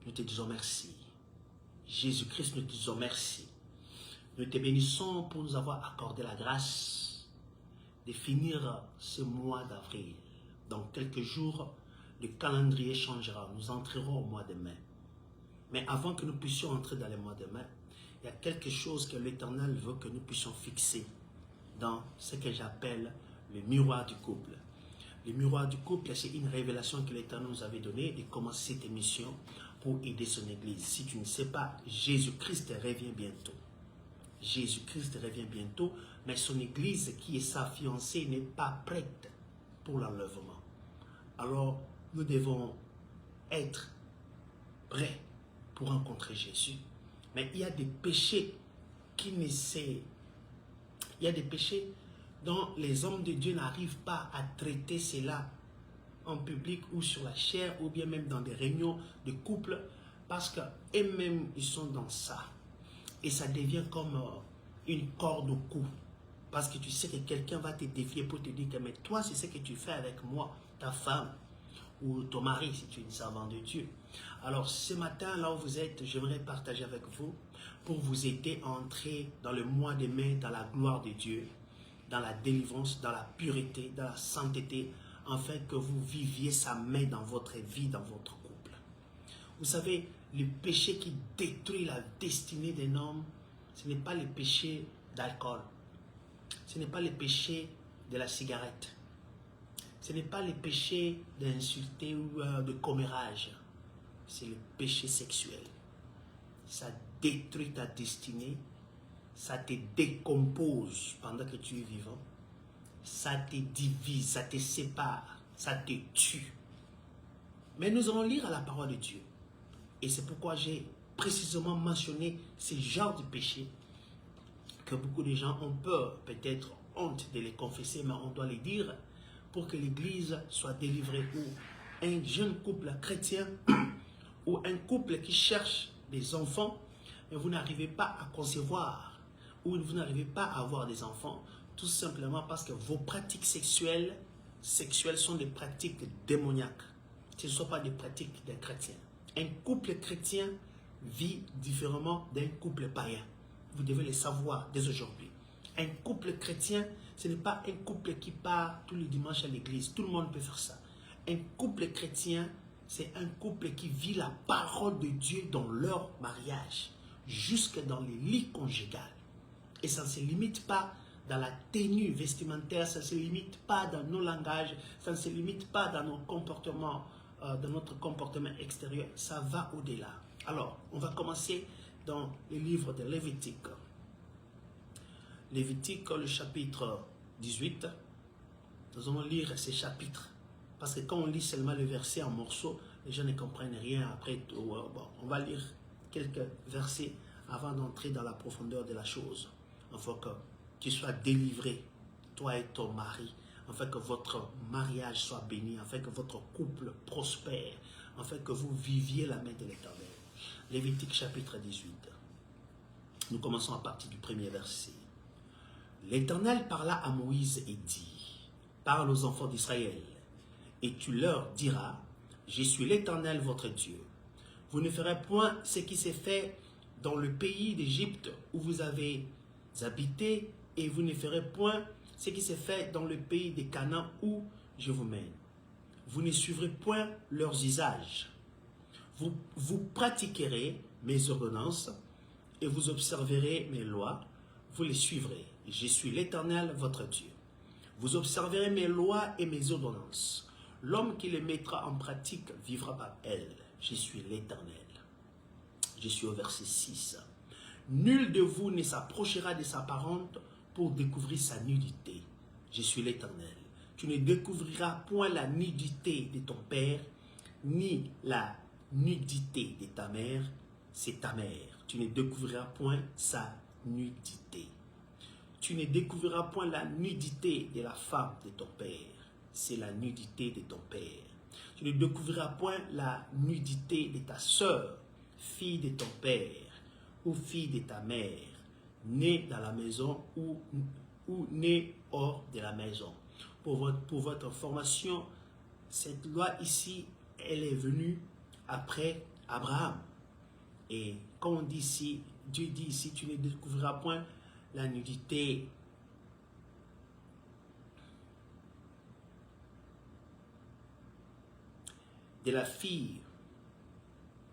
nous te disons merci. Jésus-Christ, nous te disons merci. Nous te bénissons pour nous avoir accordé la grâce de finir ce mois d'avril. Dans quelques jours, le calendrier changera. Nous entrerons au mois de mai. Mais avant que nous puissions entrer dans le mois de mai, il y a quelque chose que l'Éternel veut que nous puissions fixer dans ce que j'appelle le miroir du couple. Le miroir du couple, c'est une révélation que l'Éternel nous avait donnée de commencer cette émission pour aider son Église. Si tu ne sais pas, Jésus-Christ revient bientôt. Jésus-Christ revient bientôt, mais son Église, qui est sa fiancée, n'est pas prête pour l'enlèvement. Alors, nous devons être prêts pour rencontrer Jésus. Mais il y a des péchés qui ne s'est... Il y a des péchés dont les hommes de Dieu n'arrivent pas à traiter cela en public ou sur la chair ou bien même dans des réunions de couple parce qu'eux-mêmes ils sont dans ça. Et ça devient comme une corde au cou. Parce que tu sais que quelqu'un va te défier pour te dire que mais toi c'est ce que tu fais avec moi, ta femme ou ton mari si tu es une servante de Dieu. Alors ce matin là où vous êtes, j'aimerais partager avec vous pour vous aider à entrer dans le mois de mai, dans la gloire de Dieu, dans la délivrance, dans la pureté, dans la sainteté, afin que vous viviez sa main dans votre vie, dans votre couple. Vous savez, le péché qui détruit la destinée d'un homme, ce n'est pas le péché d'alcool, ce n'est pas le péché de la cigarette, ce n'est pas le péché d'insulter ou de commérage, c'est le péché sexuel. Ça détruit ta destinée, ça te décompose pendant que tu es vivant, ça te divise, ça te sépare, ça te tue. Mais nous allons lire à la parole de Dieu. Et c'est pourquoi j'ai précisément mentionné ce genre de péché que beaucoup de gens ont peur, peut-être honte de les confesser, mais on doit les dire pour que l'Église soit délivrée. Ou un jeune couple chrétien ou un couple qui cherche des enfants, mais vous n'arrivez pas à concevoir ou vous n'arrivez pas à avoir des enfants, tout simplement parce que vos pratiques sexuelles sont des pratiques démoniaques. Ce ne sont pas des pratiques des chrétiens. Un couple chrétien vit différemment d'un couple païen. Vous devez le savoir dès aujourd'hui. Un couple chrétien, ce n'est pas un couple qui part tous les dimanches à l'église. Tout le monde peut faire ça. Un couple chrétien, c'est un couple qui vit la parole de Dieu dans leur mariage, jusque dans les lits conjugaux. Et ça ne se limite pas dans la tenue vestimentaire, ça ne se limite pas dans nos langages, ça ne se limite pas dans nos comportements, dans notre comportement extérieur, ça va au-delà. Alors, on va commencer dans le livre de Lévitique. Lévitique, le chapitre 18. Nous allons lire ces chapitres. Parce que quand on lit seulement le verset en morceaux, les gens ne comprennent rien. Après, bon, on va lire quelques versets avant d'entrer dans la profondeur de la chose. Afin que tu sois délivré, toi et ton mari, afin que votre mariage soit béni, afin que votre couple prospère, afin que vous viviez la main de l'Éternel. Lévitique chapitre 18. Nous commençons à partir du premier verset. L'Éternel parla à Moïse et dit, parle aux enfants d'Israël, et tu leur diras, je suis l'Éternel votre Dieu. Vous ne ferez point ce qui s'est fait dans le pays d'Égypte où vous avez habité, et vous ne ferez point ce qui s'est fait dans le pays de Canaan où je vous mène. Vous ne suivrez point leurs usages. Vous pratiquerez mes ordonnances et vous observerez mes lois, vous les suivrez. Je suis l'Éternel, votre Dieu. Vous observerez mes lois et mes ordonnances. L'homme qui les mettra en pratique vivra par elles. Je suis l'Éternel. Je suis au verset 6. Nul de vous ne s'approchera de sa parente pour découvrir sa nudité. Je suis l'Éternel. Tu ne découvriras point la nudité de ton père, ni la nudité de ta mère, c'est ta mère. Tu ne découvriras point sa nudité. Tu ne découvriras point la nudité de la femme de ton père, c'est la nudité de ton père. Tu ne découvriras point la nudité de ta sœur, fille de ton père, ou fille de ta mère, née dans la maison ou née hors de la maison. Pour votre information, cette loi ici, elle est venue après Abraham. Et comme on dit ici, Dieu dit ici, tu ne découvriras point la nudité de la fille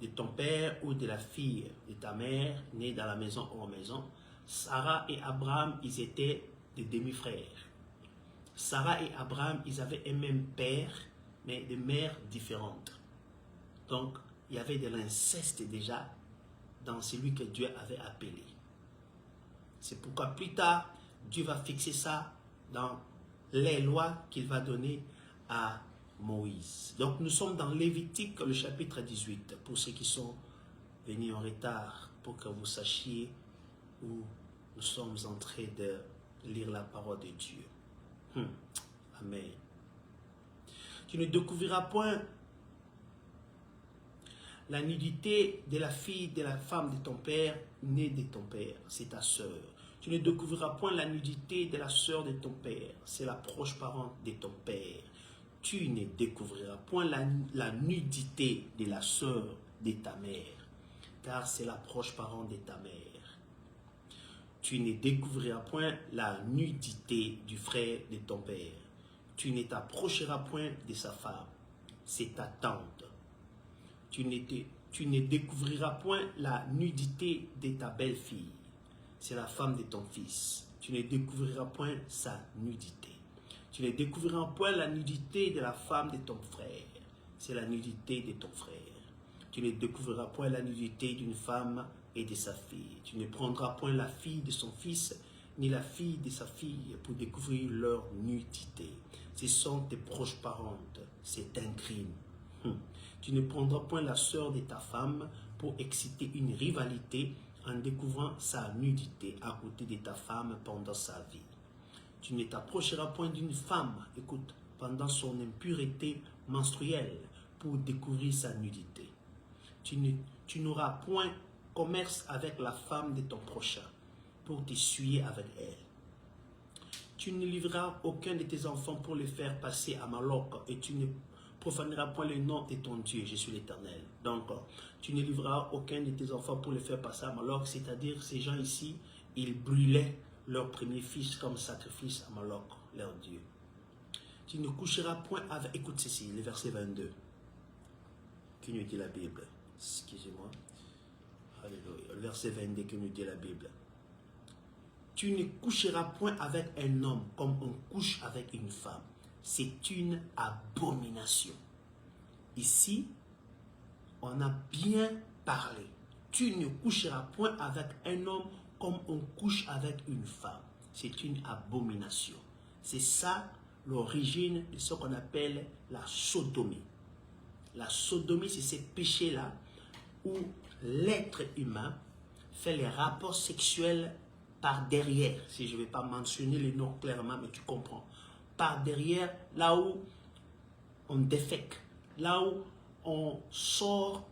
de ton père ou de la fille de ta mère, née dans la maison ou en maison. Sarah et Abraham, ils étaient des demi-frères. Sarah et Abraham, ils avaient un même père, mais de mères différentes. Donc, il y avait de l'inceste déjà dans celui que Dieu avait appelé. C'est pourquoi plus tard, Dieu va fixer ça dans les lois qu'il va donner à Moïse. Donc nous sommes dans Lévitique, le chapitre 18, pour ceux qui sont venus en retard, pour que vous sachiez où nous sommes en train de lire la parole de Dieu. Amen. Tu ne découvriras point la nudité de la fille, de la femme de ton père, née de ton père, c'est ta sœur. Tu ne découvriras point la nudité de la sœur de ton père, c'est la proche parente de ton père. Tu ne découvriras point la nudité de la sœur de ta mère, car c'est la proche parente de ta mère. Tu ne découvriras point la nudité du frère de ton père. Tu ne t'approcheras point de sa femme, c'est ta tante. Tu ne découvriras point la nudité de ta belle-fille, c'est la femme de ton fils. Tu ne découvriras point sa nudité. Tu ne découvriras point la nudité de la femme de ton frère, c'est la nudité de ton frère. Tu ne découvriras point la nudité d'une femme et de sa fille. Tu ne prendras point la fille de son fils, ni la fille de sa fille, pour découvrir leur nudité. Ce sont tes proches parentes, c'est un crime. Tu ne prendras point la sœur de ta femme pour exciter une rivalité en découvrant sa nudité à côté de ta femme pendant sa vie. Tu ne t'approcheras point d'une femme, écoute, pendant son impureté menstruelle pour découvrir sa nudité. Tu n'auras point commerce avec la femme de ton prochain pour t'essuyer avec elle. Tu ne livreras aucun de tes enfants pour les faire passer à Moloch et tu ne profaneras point le nom de ton Dieu, je suis l'Éternel. Donc, tu ne livreras aucun de tes enfants pour les faire passer à Moloch, c'est-à-dire ces gens ici, ils brûlaient leur premier fils comme sacrifice à Moloch, leur Dieu. Tu ne coucheras point avec... Écoute ceci, le verset 22, qui nous dit la Bible. Excusez-moi. Alléluia. Le verset 22 qui nous dit la Bible. Tu ne coucheras point avec un homme comme on couche avec une femme. C'est une abomination. Ici, on a bien parlé. Tu ne coucheras point avec un homme comme on couche avec une femme. C'est une abomination. C'est ça l'origine de ce qu'on appelle la sodomie. La sodomie, c'est ces péchés-là où l'être humain fait les rapports sexuels par derrière. Si je ne vais pas mentionner les noms clairement, mais tu comprends. Par derrière, là où on défèque, là où on sort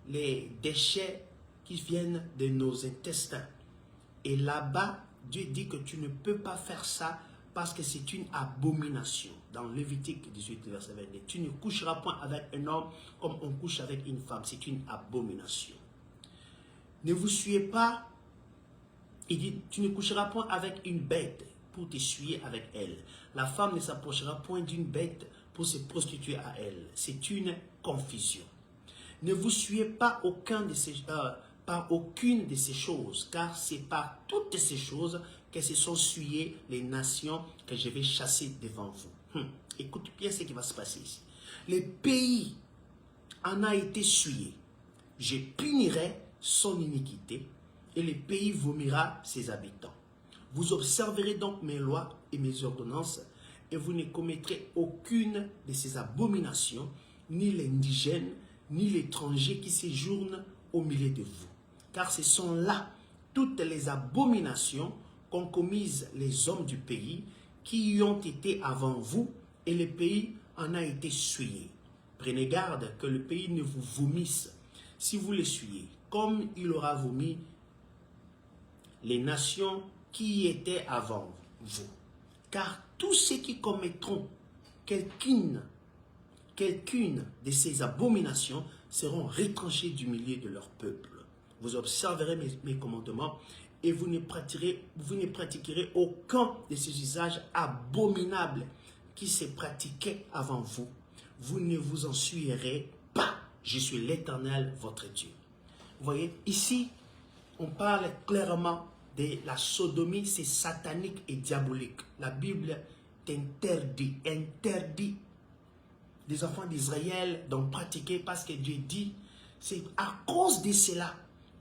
les déchets qui viennent de nos intestins. Et là-bas, Dieu dit que tu ne peux pas faire ça parce que c'est une abomination. Dans Lévitique 18, verset 22, tu ne coucheras point avec un homme comme on couche avec une femme. C'est une abomination. Ne vous suyez pas. Il dit, tu ne coucheras point avec une bête pour t'essuyer avec elle. La femme ne s'approchera point d'une bête pour se prostituer à elle. C'est une confusion. Ne vous suyez pas par aucune de ces choses, car c'est par toutes ces choses que se sont suyées les nations que je vais chasser devant vous. Écoute bien ce qui va se passer ici. Le pays en a été souillé. Je punirai son iniquité et le pays vomira ses habitants. Vous observerez donc mes lois et mes ordonnances et vous ne commettrez aucune de ces abominations, ni l'indigène, ni l'étranger qui séjourne au milieu de vous. Car ce sont là toutes les abominations qu'ont commises les hommes du pays qui y ont été avant vous et le pays en a été souillé. Prenez garde que le pays ne vous vomisse si vous l'essuyez, comme il aura vomi les nations qui y étaient avant vous. Car tous ceux qui commettront quelqu'une de ces abominations seront retranchés du milieu de leur peuple. Vous observerez mes commandements et vous ne pratiquerez aucun de ces usages abominables qui se pratiquaient avant vous. Vous ne vous en souillerez pas. Je suis l'Éternel, votre Dieu. Vous voyez, ici, on parle clairement de la sodomie, c'est satanique et diabolique. La Bible interdit les enfants d'Israël d'en pratiquer parce que Dieu dit, c'est à cause de cela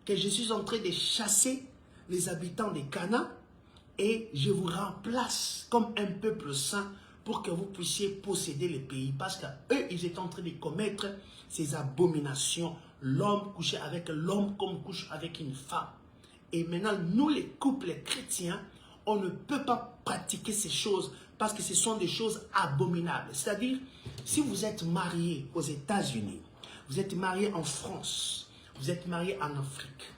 que je suis en train de chasser les habitants de Canaan et je vous remplace comme un peuple saint pour que vous puissiez posséder le pays. Parce qu'eux, ils étaient en train de commettre ces abominations. L'homme couchait avec l'homme comme couche avec une femme. Et maintenant, nous les couples chrétiens, on ne peut pas pratiquer ces choses parce que ce sont des choses abominables. C'est-à-dire, si vous êtes marié aux États-Unis, vous êtes marié en France, vous êtes marié en Afrique,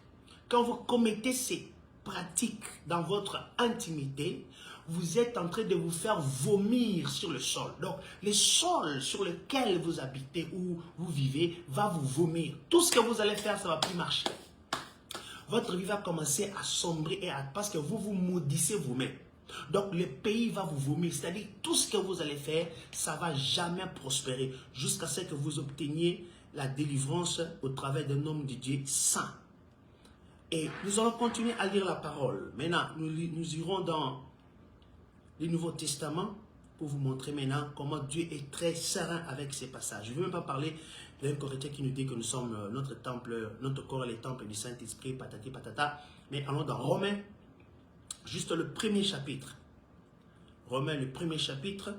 quand vous commettez ces pratiques dans votre intimité, vous êtes en train de vous faire vomir sur le sol. Donc, le sol sur lequel vous habitez ou vous vivez va vous vomir. Tout ce que vous allez faire, ça ne va plus marcher. Votre vie va commencer à sombrer parce que vous vous maudissez vous-même. Donc, le pays va vous vomir. C'est-à-dire, tout ce que vous allez faire, ça ne va jamais prospérer jusqu'à ce que vous obteniez la délivrance au travers d'un homme de Dieu saint. Et nous allons continuer à lire la parole. Maintenant, nous irons dans le Nouveau Testament pour vous montrer maintenant comment Dieu est très serein avec ces passages. Je ne veux même pas parler d'un Corinthien qui nous dit que nous sommes notre temple, notre corps est le temple du Saint-Esprit, patati patata. Mais allons dans Romains, juste le premier chapitre. Romains, le premier chapitre.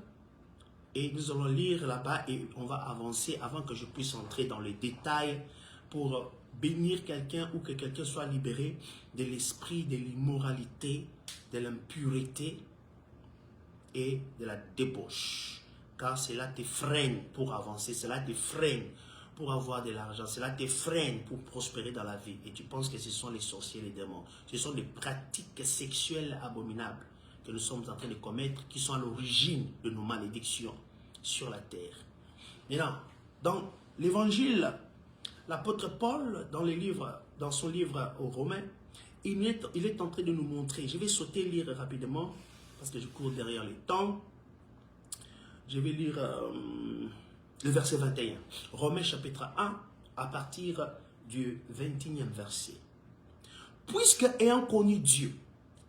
Et nous allons lire là-bas et on va avancer avant que je puisse entrer dans les détails pour bénir quelqu'un ou que quelqu'un soit libéré de l'esprit de l'immoralité, de l'impureté et de la débauche. Car cela te freine pour avancer, cela te freine pour avoir de l'argent, cela te freine pour prospérer dans la vie. Et tu penses que ce sont les sorciers, les démons. Ce sont des pratiques sexuelles abominables que nous sommes en train de commettre qui sont à l'origine de nos malédictions sur la terre. Maintenant, dans l'évangile, l'apôtre Paul, dans son livre aux Romains, il est en train de nous montrer. Je vais sauter lire rapidement parce que je cours derrière le temps. Je vais lire le verset 21. Romains chapitre 1 à partir du 21e verset. Puisque ayant connu Dieu,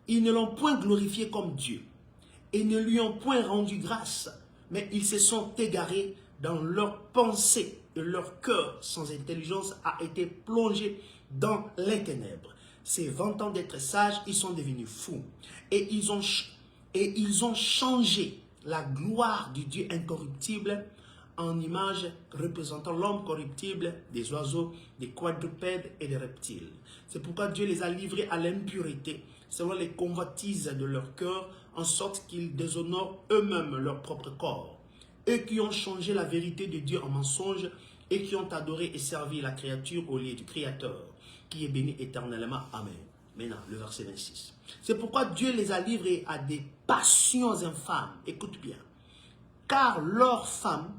ils ne l'ont point glorifié comme Dieu et ne lui ont point rendu grâce, mais ils se sont égarés dans leurs pensées et leur cœur sans intelligence a été plongé dans les ténèbres. Se vantant d'être sages, ils sont devenus fous et ils ont changé la gloire du Dieu incorruptible en image représentant l'homme corruptible, des oiseaux, des quadrupèdes et des reptiles. C'est pourquoi Dieu les a livrés à l'impureté, selon les convoitises de leur cœur, en sorte qu'ils déshonorent eux-mêmes leur propre corps. Eux qui ont changé la vérité de Dieu en mensonge et qui ont adoré et servi la créature au lieu du Créateur, qui est béni éternellement. Amen. Maintenant, le verset 26. C'est pourquoi Dieu les a livrés à des passions infâmes. Écoute bien. Car leurs femmes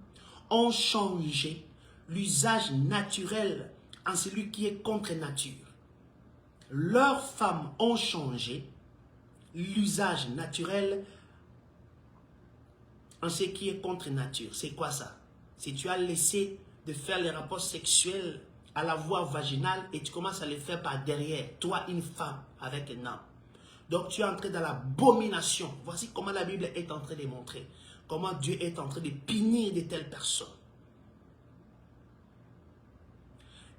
ont changé l'usage naturel en celui qui est contre nature. Leurs femmes ont changé l'usage naturel en ce qui est contre nature. C'est quoi ça? Si tu as laissé de faire les rapports sexuels à la voie vaginale et tu commences à les faire par derrière, toi une femme avec un homme. Donc tu es entré dans l'abomination. Voici comment la Bible est en train de montrer. Comment Dieu est en train de punir de telles personnes.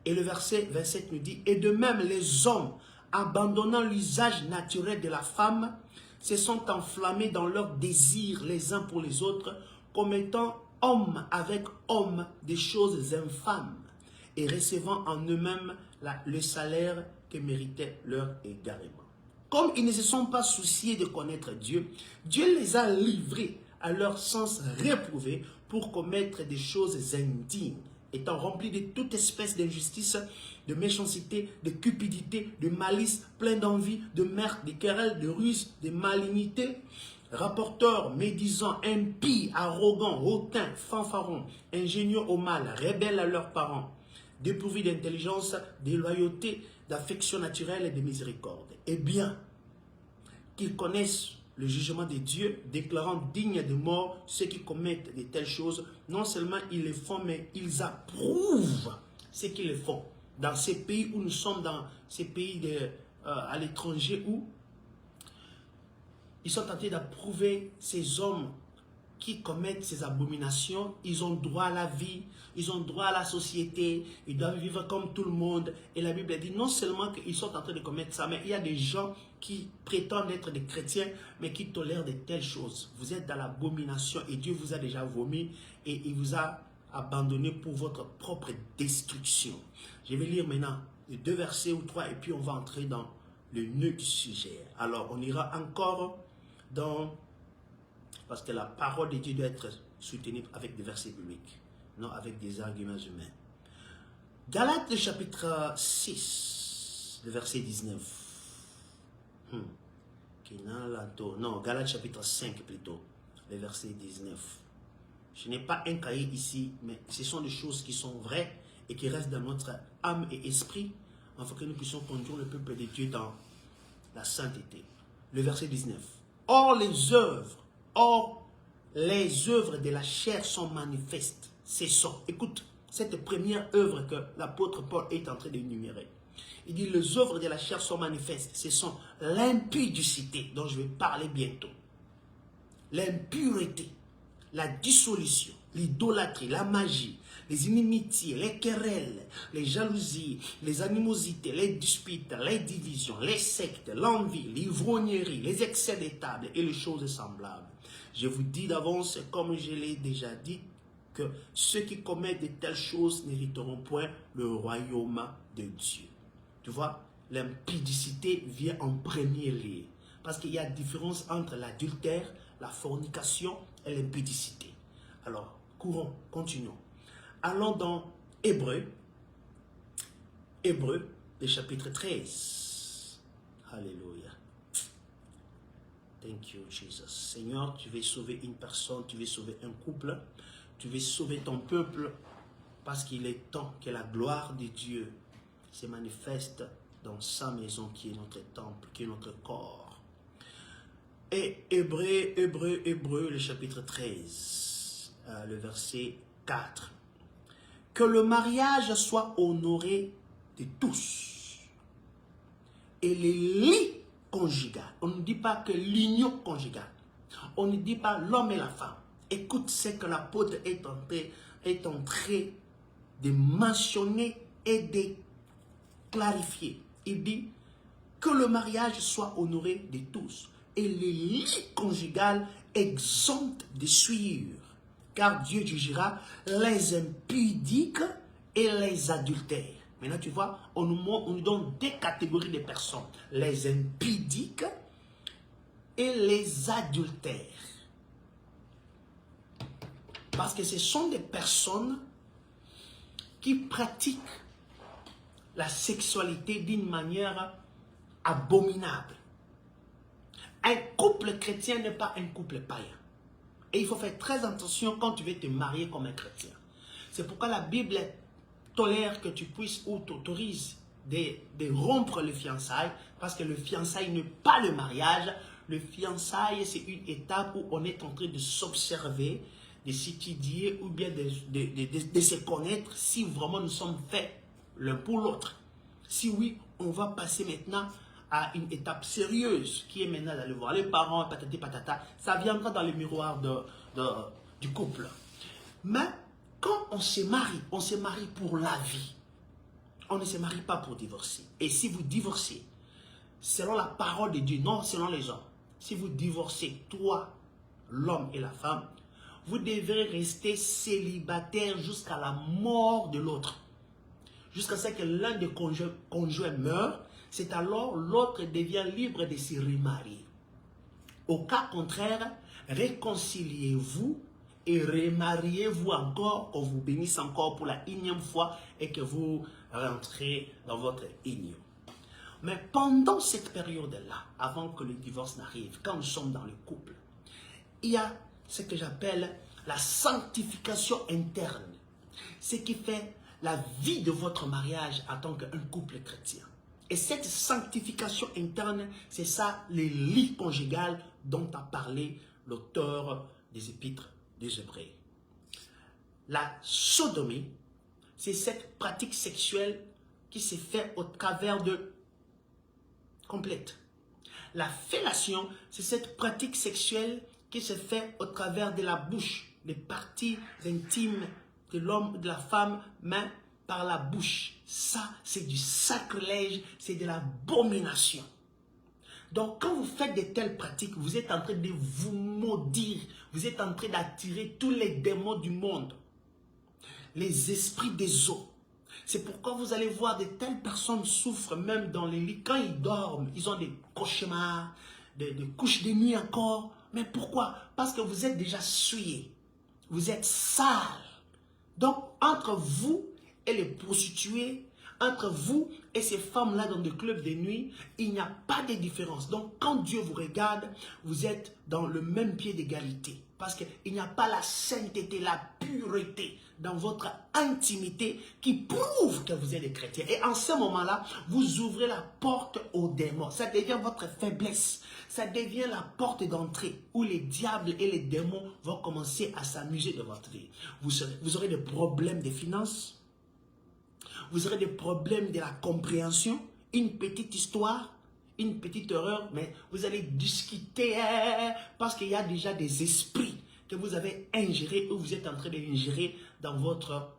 Et le verset 27 nous dit, et de même les hommes, abandonnant l'usage naturel de la femme, se sont enflammés dans leurs désirs les uns pour les autres, commettant homme avec homme des choses infâmes, et recevant en eux-mêmes le salaire que méritait leur égarement. Comme ils ne se sont pas souciés de connaître Dieu, Dieu les a livrés à leur sens réprouvé pour commettre des choses indignes, étant remplis de toute espèce d'injustice, de méchanceté, de cupidité, de malice, plein d'envie, de meurtre, de querelles, de ruse, de malignité, rapporteurs, médisants, impies, arrogants, hautains, fanfarons, ingénieux au mal, rebelles à leurs parents, dépourvus d'intelligence, de loyauté, d'affection naturelle et de miséricorde. Eh bien, qu'ils connaissent le jugement de Dieu, déclarant dignes de mort ceux qui commettent de telles choses. Non seulement ils le font, mais ils approuvent ce qu'ils le font. Dans ces pays où nous sommes, dans ces pays à l'étranger, où ils sont tentés d'approuver ces hommes qui commettent ces abominations. Ils ont droit à la vie, ils ont droit à la société, ils doivent vivre comme tout le monde. Et la Bible dit non seulement qu'ils sont en train de commettre ça, mais il y a des gens qui prétendent être des chrétiens, mais qui tolèrent de telles choses. Vous êtes dans l'abomination et Dieu vous a déjà vomi et il vous a abandonné pour votre propre destruction. Je vais lire maintenant 2 versets ou 3 et puis on va entrer dans le nœud du sujet. Alors on ira encore dans... Parce que la parole de Dieu doit être soutenue avec des versets bibliques, non avec des arguments humains. Galates chapitre 6, le verset 19. Non, Galates chapitre 5 plutôt, le verset 19. Je n'ai pas un cahier ici, mais ce sont des choses qui sont vraies et qui restent dans notre âme et esprit, afin que nous puissions conduire le peuple de Dieu dans la sainteté. Le verset 19. Or les œuvres de la chair sont manifestes. C'est ça. Écoute, cette première œuvre que l'apôtre Paul est en train d'énumérer. Il dit, les œuvres de la chair sont manifestes. Ce sont l'impudicité, dont je vais parler bientôt. L'impureté, la dissolution, l'idolâtrie, la magie, les inimitiés, les querelles, les jalousies, les animosités, les disputes, les divisions, les sectes, l'envie, l'ivrognerie, les excès des tables et les choses semblables. Je vous dis d'avance, comme je l'ai déjà dit, que ceux qui commettent de telles choses n'hériteront point le royaume de Dieu. Tu vois, l'impudicité vient en premier lieu. Parce qu'il y a différence entre l'adultère, la fornication et l'impudicité. Alors, courons, continuons. Allons dans Hébreux, le chapitre 13. Alléluia. Thank you, Jesus. Seigneur, tu veux sauver une personne, tu veux sauver un couple, tu veux sauver ton peuple, parce qu'il est temps que la gloire de Dieu se manifeste dans sa maison qui est notre temple, qui est notre corps. Et Hébreux, le chapitre 13, le verset 4. Que le mariage soit honoré de tous. Et les lits conjugaux. On ne dit pas que l'union conjugale. On ne dit pas l'homme et la femme. Écoute ce que l'apôtre est en train de mentionner et de clarifier. Il dit que le mariage soit honoré de tous. Et les lits conjugaux exemptent de souillure. Car Dieu jugera les impudiques et les adultères. Maintenant, tu vois, on nous donne deux catégories de personnes. Les impudiques et les adultères. Parce que ce sont des personnes qui pratiquent la sexualité d'une manière abominable. Un couple chrétien n'est pas un couple païen. Et il faut faire très attention quand tu veux te marier comme un chrétien. C'est pourquoi la Bible tolère que tu puisses ou t'autorise de rompre le fiançailles, parce que le fiançailles n'est pas le mariage. Le fiançailles, c'est une étape où on est en train de s'observer, de s'étudier ou bien de se connaître si vraiment nous sommes faits l'un pour l'autre. Si oui, on va passer maintenant à une étape sérieuse qui est maintenant d'aller voir les parents, patati patata. Ça viendra dans le miroir du couple. Mais quand on se marie pour la vie. On ne se marie pas pour divorcer. Et si vous divorcez, selon la parole de Dieu, non selon les gens, si vous divorcez, toi, l'homme et la femme, vous devrez rester célibataire jusqu'à la mort de l'autre. Jusqu'à ce que l'un des conjoints meure, c'est alors l'autre devient libre de se remarier. Au cas contraire, réconciliez-vous et remariez-vous encore, qu'on vous bénisse encore pour la énième fois et que vous rentrez dans votre union. Mais pendant cette période-là, avant que le divorce n'arrive, quand nous sommes dans le couple, il y a ce que j'appelle la sanctification interne. Ce qui fait la vie de votre mariage en tant qu'un couple chrétien. Et cette sanctification interne, c'est ça, les lits conjugales dont a parlé l'auteur des Épîtres des Hébreux. La sodomie, c'est cette pratique sexuelle qui se fait au travers de complète. La fellation, c'est cette pratique sexuelle qui se fait au travers de la bouche, les parties intimes de l'homme, de la femme, mais par la bouche. Ça, c'est du sacrilège, c'est de l'abomination. Donc, quand vous faites de telles pratiques, vous êtes en train de vous maudire. Vous êtes en train d'attirer tous les démons du monde, les esprits des eaux. C'est pourquoi vous allez voir de telles personnes souffrent même dans les lits. Quand ils dorment, ils ont des cauchemars, des couches de nuit encore. Mais pourquoi? Parce que vous êtes déjà souillés. Vous êtes sales. Donc, entre vous et les prostituées, entre vous et ces femmes-là dans des clubs de nuit, il n'y a pas de différence. Donc, quand Dieu vous regarde, vous êtes dans le même pied d'égalité. Parce qu'il n'y a pas la sainteté, la pureté dans votre intimité qui prouve que vous êtes des chrétiens. Et en ce moment-là, vous ouvrez la porte aux démons. Ça devient votre faiblesse. Ça devient la porte d'entrée où les diables et les démons vont commencer à s'amuser de votre vie. Vous aurez des problèmes de finances. Vous aurez des problèmes de la compréhension. Une petite histoire, une petite erreur, mais vous allez discuter parce qu'il y a déjà des esprits que vous avez ingérés ou vous êtes en train d'ingérer dans votre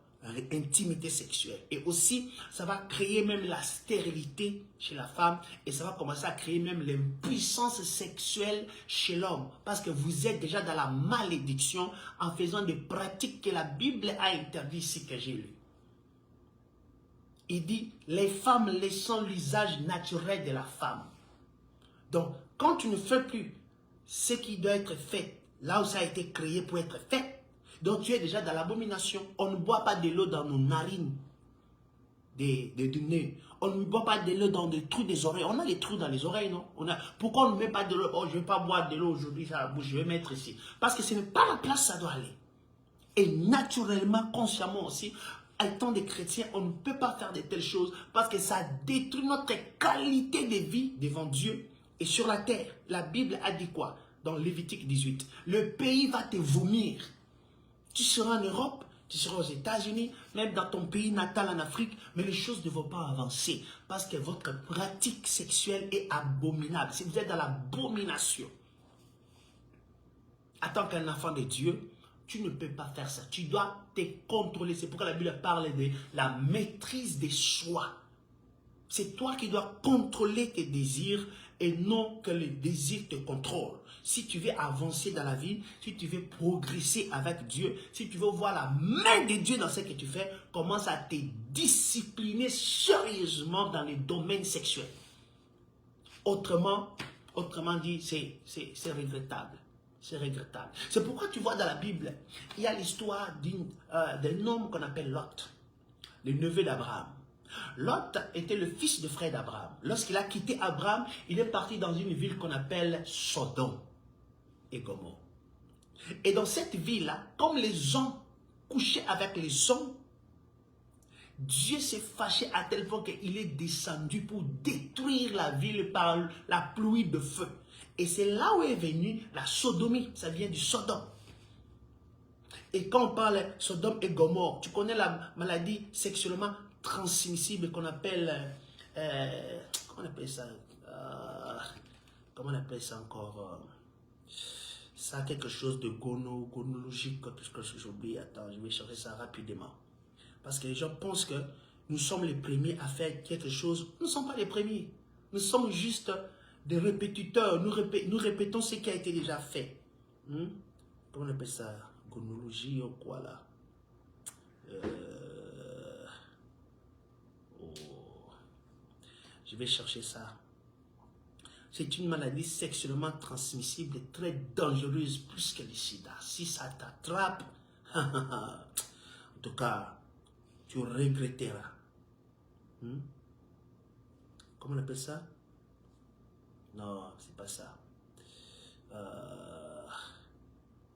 intimité sexuelle. Et aussi, ça va créer même la stérilité chez la femme et ça va commencer à créer même l'impuissance sexuelle chez l'homme parce que vous êtes déjà dans la malédiction en faisant des pratiques que la Bible a interdites ici que j'ai lues. Il dit, les femmes laissant l'usage naturel de la femme. Donc, quand tu ne fais plus ce qui doit être fait, là où ça a été créé pour être fait, donc tu es déjà dans l'abomination. On ne boit pas de l'eau dans nos narines du nez. On ne boit pas de l'eau dans les trous des oreilles. On a des trous dans les oreilles, non? Pourquoi on ne met pas de l'eau? Oh, je ne vais pas boire de l'eau aujourd'hui, ça la bouche, je vais mettre ici. Parce que ce n'est pas la place où ça doit aller. Et naturellement, consciemment aussi, étant des chrétiens, on ne peut pas faire de telles choses parce que ça détruit notre qualité de vie devant Dieu et sur la terre. La Bible a dit quoi? Dans Lévitique 18, le pays va te vomir. Tu seras en Europe, tu seras aux États-Unis, même dans ton pays natal en Afrique, mais les choses ne vont pas avancer parce que votre pratique sexuelle est abominable. Si vous êtes dans l'abomination, en tant qu'un enfant de Dieu, tu ne peux pas faire ça. Tu dois te contrôler. C'est pourquoi la Bible parle de la maîtrise des choix. C'est toi qui dois contrôler tes désirs et non que les désirs te contrôlent. Si tu veux avancer dans la vie, si tu veux progresser avec Dieu, si tu veux voir la main de Dieu dans ce que tu fais, commence à te discipliner sérieusement dans les domaines sexuels. Autrement dit, c'est regrettable. C'est regrettable. C'est pourquoi tu vois dans la Bible, il y a l'histoire d'un homme qu'on appelle Lot, le neveu d'Abraham. Lot était le fils de frère d'Abraham. Lorsqu'il a quitté Abraham, il est parti dans une ville qu'on appelle Sodome et Gomorrhe. Et dans cette ville-là, comme les hommes couchaient avec les hommes, Dieu s'est fâché à tel point qu'il est descendu pour détruire la ville par la pluie de feu. Et c'est là où est venue la sodomie. Ça vient du Sodome. Et quand on parle Sodome et Gomorrhe, tu connais la maladie sexuellement transmissible qu'on appelle... comment on appelle ça comment on appelle ça encore ça a quelque chose de gonologique, quelque chose que j'oublie. Attends, je vais chercher ça rapidement. Parce que les gens pensent que nous sommes les premiers à faire quelque chose. Nous ne sommes pas les premiers. Nous sommes juste des répétiteurs. Nous répétons ce qui a été déjà fait. Comment on appelle ça? Gonologie ou quoi là? Je vais chercher ça. C'est une maladie sexuellement transmissible et très dangereuse, plus que le sida. Si ça t'attrape, en tout cas, tu regretteras. Comment on appelle ça? Non, c'est pas ça.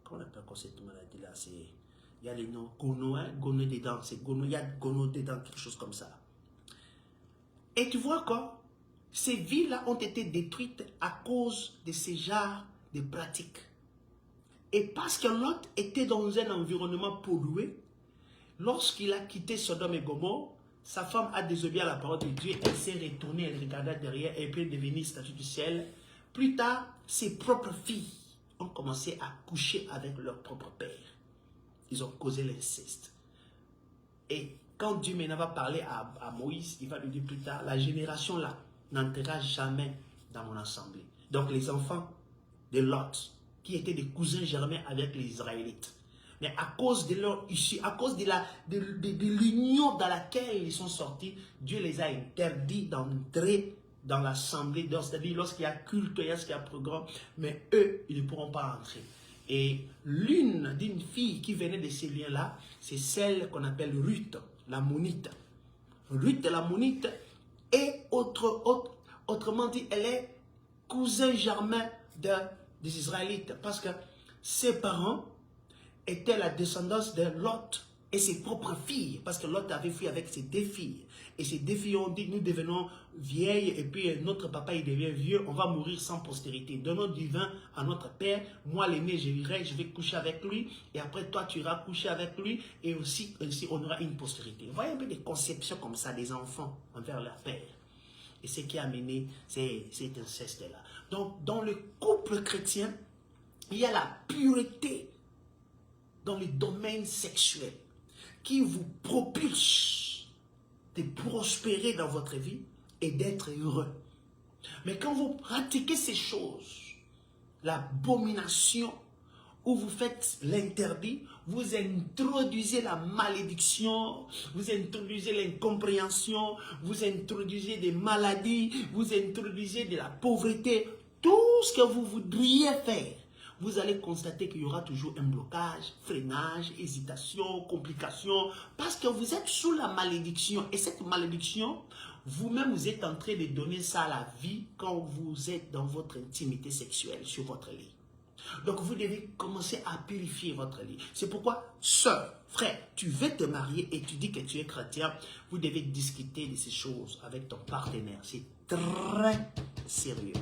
Comment on appelle encore cette maladie-là? Il y a les noms Gono, hein, Gono dedans, c'est Gono, il y a Gono dedans, quelque chose comme ça. Et tu vois quoi? Ces villes-là ont été détruites à cause de ces genres de pratiques. Et parce que Lot était dans un environnement pollué, lorsqu'il a quitté Sodome et Gomorrhe, sa femme a désobéi à la parole de Dieu, elle s'est retournée, elle regarda derrière, et puis devenue statue du ciel. Plus tard, ses propres filles ont commencé à coucher avec leur propre père. Ils ont causé l'inceste. Et quand Dieu maintenant va parler à Moïse, il va lui dire plus tard, la génération là n'entrera jamais dans mon assemblée. Donc les enfants de Lot, qui étaient des cousins germains avec les Israélites, mais à cause de leur issue, à cause de l'union dans laquelle ils sont sortis, Dieu les a interdits d'entrer dans l'assemblée, c'est-à-dire lorsqu'il y a culte, lorsqu'il y a programme, mais eux, ils ne pourront pas entrer. Et l'une d'une fille qui venait de ces liens-là, c'est celle qu'on appelle Ruth, la Monite. Ruth, la Monite, et autrement dit, elle est cousin germain des Israélites, parce que ses parents étaient la descendance de Lot et ses propres filles, parce que Lot avait fui avec ses deux filles. Et ces deux filles ont dit, nous devenons vieilles, et puis notre papa il devient vieux, on va mourir sans postérité. Donnons du vin à notre père, moi l'aîné je vais coucher avec lui, et après toi tu iras coucher avec lui, et aussi on aura une postérité. Vous voyez un peu des conceptions comme ça des enfants envers leur père. Et ce qui a amené cet inceste-là. Donc dans le couple chrétien, il y a la pureté dans le domaine sexuel qui vous propulse de prospérer dans votre vie et d'être heureux. Mais quand vous pratiquez ces choses, l'abomination, où vous faites l'interdit, vous introduisez la malédiction, vous introduisez l'incompréhension, vous introduisez des maladies, vous introduisez de la pauvreté, tout ce que vous voudriez faire. Vous allez constater qu'il y aura toujours un blocage, freinage, hésitation, complication, parce que vous êtes sous la malédiction. Et cette malédiction, vous-même, vous êtes en train de donner ça à la vie quand vous êtes dans votre intimité sexuelle sur votre lit. Donc, vous devez commencer à purifier votre lit. C'est pourquoi, sœur, frère, tu veux te marier et tu dis que tu es chrétien, vous devez discuter de ces choses avec ton partenaire. C'est très sérieux.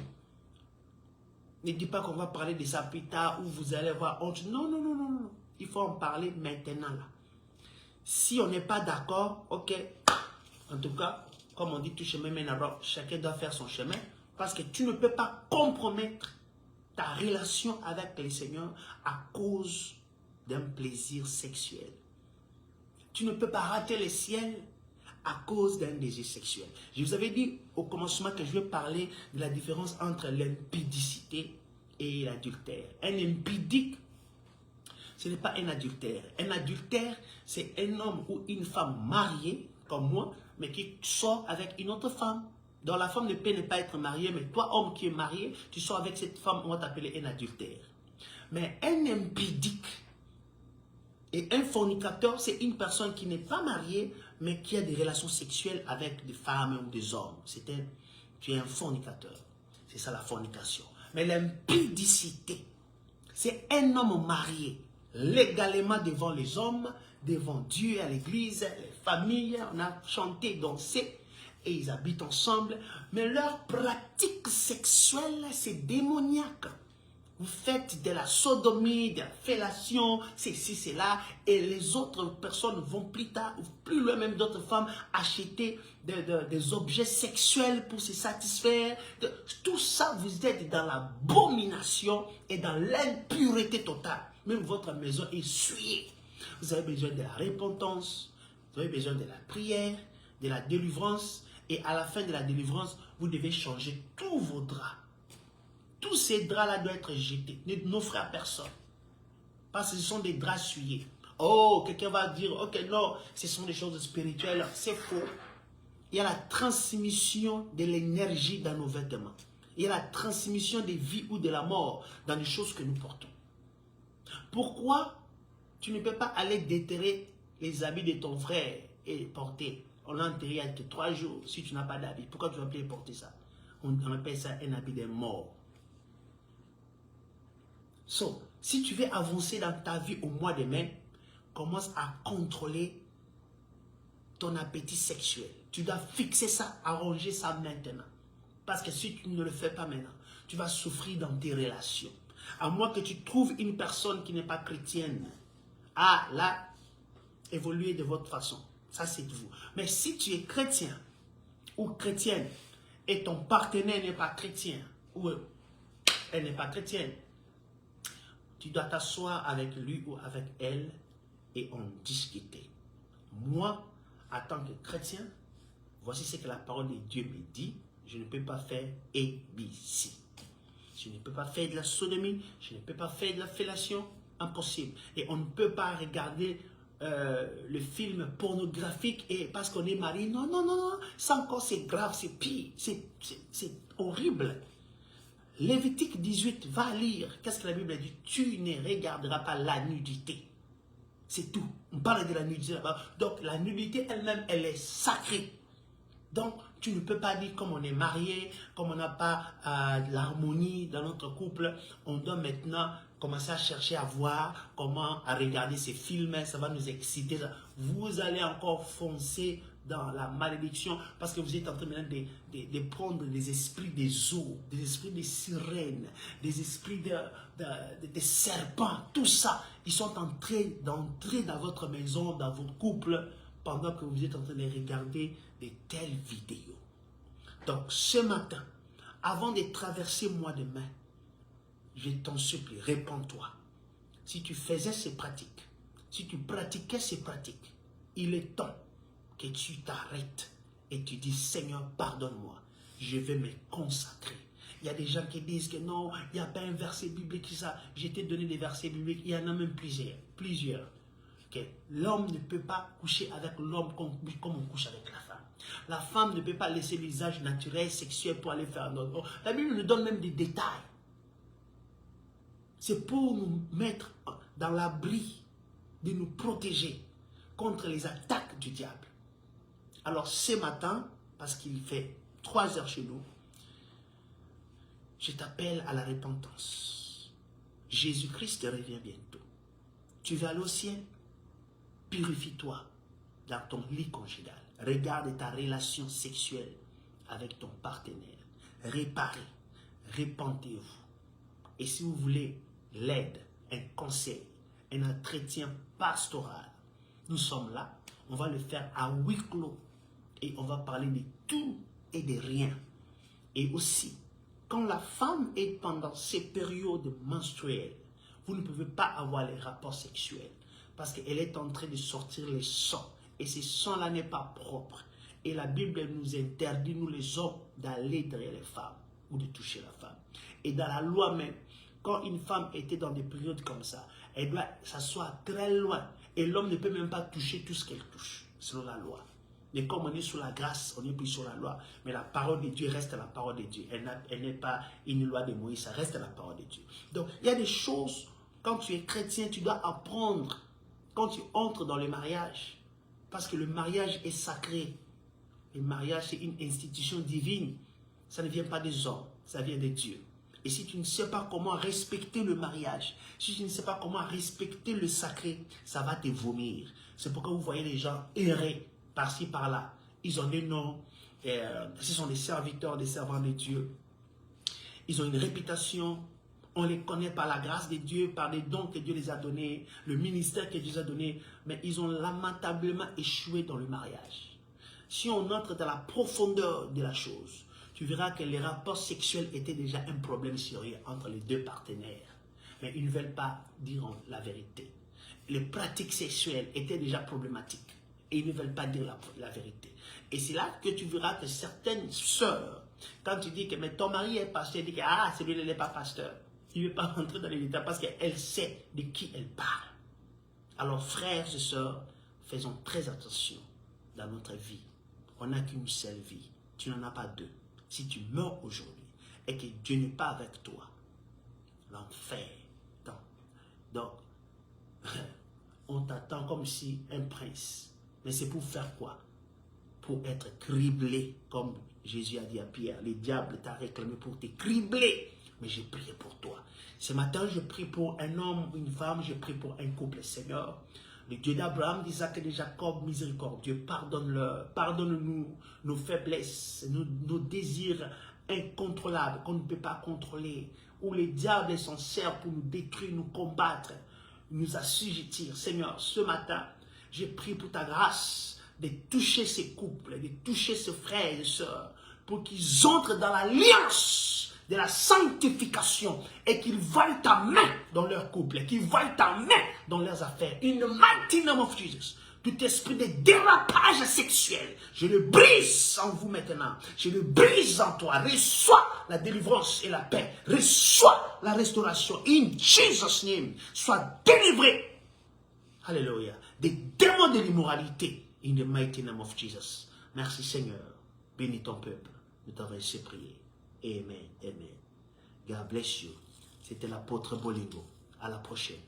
Ne dis pas qu'on va parler de ça plus tard ou vous allez voir autre. Non, non, non, non, non. Il faut en parler maintenant là. Si on n'est pas d'accord, ok. En tout cas, comme on dit, tout chemin mène à bord. Chacun doit faire son chemin. Parce que tu ne peux pas compromettre ta relation avec le Seigneur à cause d'un plaisir sexuel. Tu ne peux pas rater le ciel à cause d'un désir sexuel. Je vous avais dit au commencement que je vais parler de la différence entre l'impudicité et l'adultère. Un impudique, ce n'est pas un adultère. Un adultère, c'est un homme ou une femme mariée, comme moi, mais qui sort avec une autre femme. Donc la femme ne peut ne pas être mariée, mais toi, homme qui est marié, tu sors avec cette femme, on va t'appeler un adultère. Mais un impudique et un fornicateur, c'est une personne qui n'est pas mariée, mais qui a des relations sexuelles avec des femmes ou des hommes. Tu es un fornicateur. C'est ça la fornication. Mais l'impudicité, c'est un homme marié, légalement devant les hommes, devant Dieu, à l'église, les familles, on a chanté, dansé, et ils habitent ensemble, mais leur pratique sexuelle, c'est démoniaque. Vous faites de la sodomie, de la fellation, ceci, cela, et les autres personnes vont plus tard, ou plus loin même d'autres femmes, acheter des objets sexuels pour se satisfaire. Tout ça, vous êtes dans l'abomination et dans l'impureté totale. Même votre maison est souillée. Vous avez besoin de la repentance, vous avez besoin de la prière, de la délivrance, et à la fin de la délivrance, vous devez changer tous vos draps. Tous ces draps-là doivent être jetés, n'offrez à personne. Parce que ce sont des draps souillés. Oh, quelqu'un va dire, ok, non, ce sont des choses spirituelles. C'est faux. Il y a la transmission de l'énergie dans nos vêtements. Il y a la transmission des vies ou de la mort dans les choses que nous portons. Pourquoi tu ne peux pas aller déterrer les habits de ton frère et les porter? On l'a enterré il y a 3 jours si tu n'as pas d'habit. Pourquoi tu vas pas porter ça? On appelle ça un habit de mort. So, si tu veux avancer dans ta vie au mois de mai, commence à contrôler ton appétit sexuel. Tu dois fixer ça, arranger ça maintenant. Parce que si tu ne le fais pas maintenant, tu vas souffrir dans tes relations. À moins que tu trouves une personne qui n'est pas chrétienne. Ah, là, évoluez de votre façon. Ça, c'est de vous. Mais si tu es chrétien ou chrétienne et ton partenaire n'est pas chrétien ou elle n'est pas chrétienne, tu dois t'asseoir avec lui ou avec elle et en discuter. Moi, en tant que chrétien, voici ce que la parole de Dieu me dit. Je ne peux pas faire ABC. Je ne peux pas faire de la sodomie, je ne peux pas faire de la fellation, impossible. Et on ne peut pas regarder le film pornographique et parce qu'on est marié. Non, non, non, non. Ça encore, c'est grave, c'est pire, c'est horrible. Lévitique 18, va lire. Qu'est-ce que la Bible dit? Tu ne regarderas pas la nudité. C'est tout. On parle de la nudité là-bas. Donc, la nudité elle-même, elle est sacrée. Donc, tu ne peux pas dire comme on est marié, comme on n'a pas l'harmonie dans notre couple, on doit maintenant commencer à chercher à voir comment, à regarder ces films, ça va nous exciter. Vous allez encore foncer dans la malédiction parce que vous êtes en train maintenant de prendre des esprits des eaux, des esprits des sirènes, des esprits des serpents, tout ça. Ils sont en train d'entrer dans votre maison, dans votre couple, pendant que vous êtes en train de regarder de telles vidéos. Donc ce matin, avant de traverser le mois de mai, je t'en supplie, répands-toi. Si tu faisais ces pratiques, si tu pratiquais ces pratiques, il est temps que tu t'arrêtes et tu dis, Seigneur, pardonne-moi, je vais me consacrer. Il y a des gens qui disent que non, il n'y a pas un verset biblique qui ça. Je t'ai donné des versets bibliques, il y en a même plusieurs. L'homme ne peut pas coucher avec l'homme comme on couche avec la femme. La femme ne peut pas laisser l'usage naturel, sexuel pour aller faire un autre. La Bible nous donne même des détails. C'est pour nous mettre dans l'abri, de nous protéger contre les attaques du diable. Alors ce matin, parce qu'il fait 3 heures chez nous, je t'appelle à la repentance. Jésus-Christ revient bientôt. Tu vas aller au ciel. Purifie-toi dans ton lit conjugal. Regarde ta relation sexuelle avec ton partenaire. Réparez. Repentez-vous. Et si vous voulez l'aide, un conseil, un entretien pastoral, nous sommes là. On va le faire à huis clos. Et on va parler de tout et de rien. Et aussi, quand la femme est pendant ces périodes menstruelles, vous ne pouvez pas avoir les rapports sexuels. Parce qu'elle est en train de sortir les sangs. Et ce sang-là n'est pas propre. Et la Bible nous interdit, nous les hommes, d'aller derrière les femmes ou de toucher la femme. Et dans la loi même, quand une femme était dans des périodes comme ça, elle doit s'asseoir très loin. Et l'homme ne peut même pas toucher tout ce qu'elle touche, selon la loi. Mais comme on est sous la grâce, on n'est plus sur la loi. Mais la parole de Dieu reste la parole de Dieu. Elle n'est pas une loi de Moïse, ça reste la parole de Dieu. Donc, il y a des choses, quand tu es chrétien, tu dois apprendre. Quand tu entres dans le mariage, parce que le mariage est sacré. Le mariage, c'est une institution divine. Ça ne vient pas des hommes, ça vient de Dieu. Et si tu ne sais pas comment respecter le mariage, si tu ne sais pas comment respecter le sacré, ça va te vomir. C'est pourquoi vous voyez les gens errer par-ci, par-là. Ils ont des noms, ce sont des serviteurs, des servants de Dieu. Ils ont une réputation. On les connaît par la grâce de Dieu, par les dons que Dieu les a donnés, le ministère que Dieu les a donné, mais ils ont lamentablement échoué dans le mariage. Si on entre dans la profondeur de la chose, tu verras que les rapports sexuels étaient déjà un problème sérieux entre les deux partenaires. Mais ils ne veulent pas dire la vérité. Les pratiques sexuelles étaient déjà problématiques et ils ne veulent pas dire la vérité. Et c'est là que tu verras que certaines sœurs, quand tu dis que mais ton mari est pasteur, elle dit que ah, celui-là n'est pas pasteur. Il ne veut pas rentrer dans les détails parce qu'elle sait de qui elle parle. Alors frères et sœurs, faisons très attention dans notre vie. On n'a qu'une seule vie. Tu n'en as pas deux. Si tu meurs aujourd'hui et que Dieu n'est pas avec toi, l'enfer. Donc, on t'attend comme si un prince. Mais c'est pour faire quoi? Pour être criblé, comme Jésus a dit à Pierre. Le diable t'a réclamé pour te cribler. Mais j'ai prié pour toi. Ce matin, je prie pour un homme ou une femme, je prie pour un couple, Seigneur. Le Dieu d'Abraham, d'Isaac et de Jacob, miséricordieux, pardonne-leur, pardonne-nous nos faiblesses, nos désirs incontrôlables qu'on ne peut pas contrôler, où les diables s'en servent pour nous détruire, nous combattre, nous assujettir. Seigneur, ce matin, j'ai prié pour ta grâce de toucher ces couples, de toucher ces frères et sœurs, pour qu'ils entrent dans l'alliance de la sanctification et qu'ils voient ta main dans leur couple, qu'ils voient ta main dans leurs affaires. In the mighty name of Jesus. Tout esprit de dérapage sexuel, je le brise en vous maintenant. Je le brise en toi. Reçois la délivrance et la paix. Reçois la restauration. In Jesus' name. Sois délivré. Alléluia. Des démons de l'immoralité. In the mighty name of Jesus. Merci Seigneur. Bénis ton peuple. Nous t'avons ainsi prié. Amen. Amen. God bless you. C'était l'apôtre Bolingo. À la prochaine.